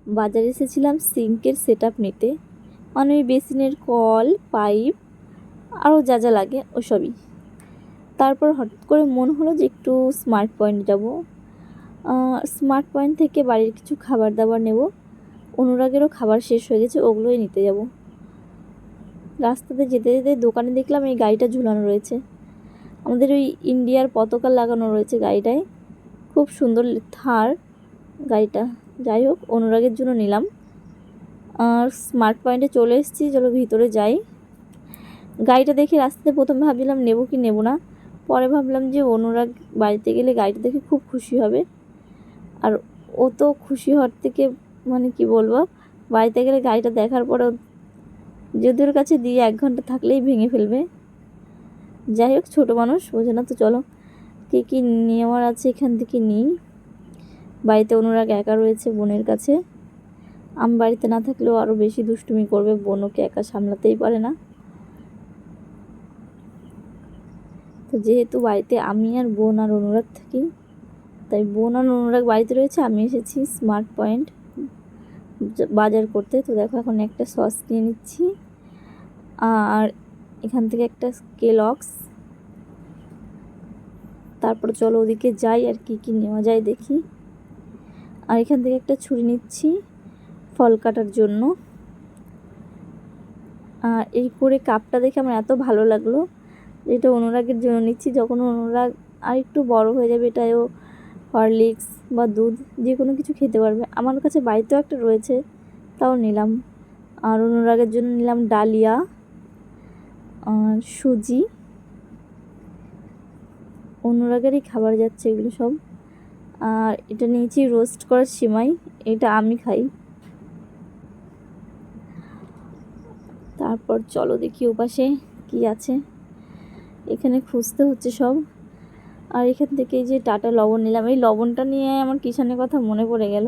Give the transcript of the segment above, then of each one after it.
বাজারে এসেছিলাম সিঙ্কের সেটআপ নিতে, মানে ওই বেসিনের কল, পাইপ আরও যা যা লাগে ওসবই। তারপর হঠাৎ করে মন হলো যে একটু স্মার্ট পয়েন্ট যাব। স্মার্ট পয়েন্ট থেকে বাড়ির কিছু খাবার দাবার নেব। অনুরাগেরও খাবার শেষ হয়ে গেছে, ওগুলোই নিতে যাব। রাস্তাতে যেতে যেতে দোকানে দেখলাম এই গাড়িটা ঝুলানো রয়েছে, আমাদের ওই ইন্ডিয়ার পতাকা লাগানো রয়েছে গাড়িটায়, খুব সুন্দর থার গাড়িটা। যাই হোক, অনুরাগের জন্য নিলাম। আর স্মার্ট পয়েন্টে চলে এসেছি, চলো ভিতরে যাই। গাড়িটা দেখে রাস্তাতে প্রথমে ভাবছিলাম নেব কি নেব না, পরে ভাবলাম যে অনুরাগ বাড়িতে গেলে গাড়িটা দেখে খুব খুশি হবে। আর ও তো খুশি হওয়ার থেকে মানে কি বলবো, বাড়িতে গেলে গাড়িটা দেখার পরে যদি ওর কাছে দিয়ে 1 ঘন্টা থাকলেই ভেঙে ফেলবে। যাই হোক, ছোটো মানুষ বোঝে না, তো চলো কী কী নেওয়ার আছে এখান থেকে নিই। বাড়িতে অনুরাগ একা রয়েছে বোনের কাছে, আমি বাড়িতে না থাকলেও আরও বেশি দুষ্টুমি করবে, বোন ওকে একা সামলাতেই পারে না। তো যেহেতু বাড়িতে আমি আর বোন আর অনুরাগ থাকি, তাই বোন আর অনুরাগ বাড়িতে রয়েছে, আমি এসেছি স্মার্ট পয়েন্ট বাজার করতে। তো দেখো, এখন একটা সস নিয়ে নিচ্ছি, আর এখান থেকে একটা কেলগস। তারপর চলো ওদিকে যাই আর কি কি নেওয়া যায় দেখি। আর এখান থেকে একটা ছুরি নিচ্ছি ফল কাটার জন্য। আর এই করে কাপটা দেখে আমার এত ভালো লাগলো, এটা অনুরাগের জন্য নিচ্ছি। যখন অনুরাগ আর একটু বড় হয়ে যাবে, এটাও হরলিক্স বা দুধ যে কোনো কিছু খেতে পারবে। আমার কাছে বাড়িতেও একটা রয়েছে, তাও নিলাম। আর অনুরাগের জন্য নিলাম ডালিয়া আর সুজি। অনুরাগেরই খাবার যাচ্ছে এগুলো সব। আর এটা নিয়েছি রোস্ট করা সিমাই, এটা আমি খাই। তারপর চলো দেখি ওপাশে কি আছে, এখানে খুঁজতে হচ্ছে সব। আর এখান থেকে এই যে টাটা লবণ নিলাম, এই লবণটা নিয়ে আমার কিষানের কথা মনে পড়ে গেল।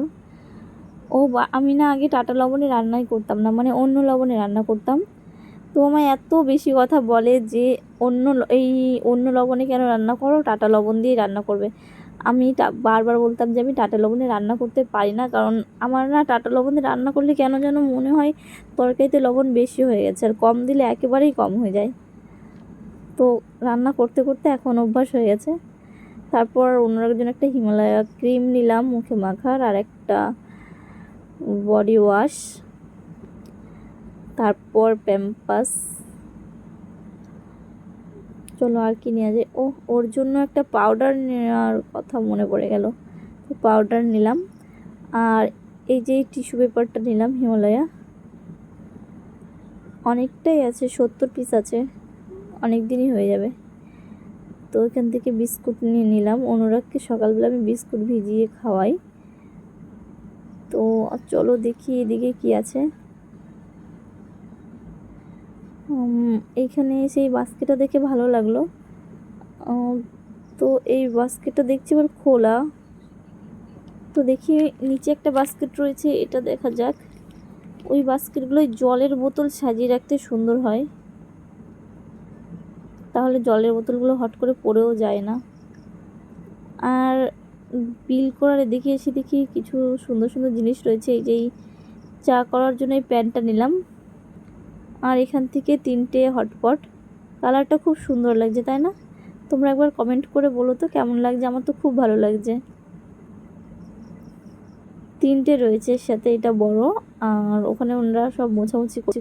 আমি না আগে টাটা লবণে রান্নাই করতাম না, মানে অন্য লবণে রান্না করতাম। তো আমায় এত বেশি কথা বলে যে অন্য লবণে কেন রান্না করো, টাটা লবণ দিয়ে রান্না করবে। আমি বারবার বলতাম যে আমি টাটা লবণে রান্না করতে পারি না, কারণ আমার না টাটা লবণে রান্না করলে কেন যেন মনে হয় তরকারিতে লবণ বেশি হয়ে গেছে, আর কম দিলে একেবারেই কম হয়ে যায়। তো রান্না করতে করতে এখন অভ্যাস হয়ে গেছে। তারপর অন্যের জন্য একটা হিমালয়া ক্রিম নিলাম মুখে মাখার, আর একটা বডি ওয়াশ, তারপর প্যাম্পাস। চলো আর কি নেওয়া যায়, ওর জন্য একটা পাউডার নেওয়ার কথা মনে পড়ে গেল, তো পাউডার নিলাম। আর এই যে টিস্যু পেপারটা নিলাম হিমালয়া, অনেকটাই আছে, 70 পিস আছে, অনেক দিনই হয়ে যাবে। তো এখান থেকে বিস্কুট নিয়ে নিলাম, অনুরাগকে সকালবেলা আমি বিস্কুট ভিজিয়ে খাওয়াই। তো চলো দেখি এদিকে কি আছে। এইখানে সেই বাস্কেটটা দেখে ভালো লাগলো, তো এই বাস্কেটটা দেখছি এবার খোলা। তো দেখি নিচে একটা বাস্কেট রয়েছে, এটা দেখা যাক। ওই বাস্কেটগুলোয় জলের বোতল সাজিয়ে রাখতে সুন্দর হয়, তাহলে জলের বোতলগুলো হট করে পড়েও যায় না। আর বিল করার এদিকে এসে দেখি কিছু সুন্দর সুন্দর জিনিস রয়েছে। এই যে চা করার জন্য এই প্যানটা নিলাম। আর এখান থেকে 3টে হটপট, কালারটা খুব সুন্দর লাগছে, তাই না? তোমরা একবার কমেন্ট করে বলো তো কেমন লাগছে, আমার তো খুব ভালো লাগছে। 3টে রয়েছে, সাথে এটা বড়। আর ওখানে ওনারা সব মোছামুছি করছে।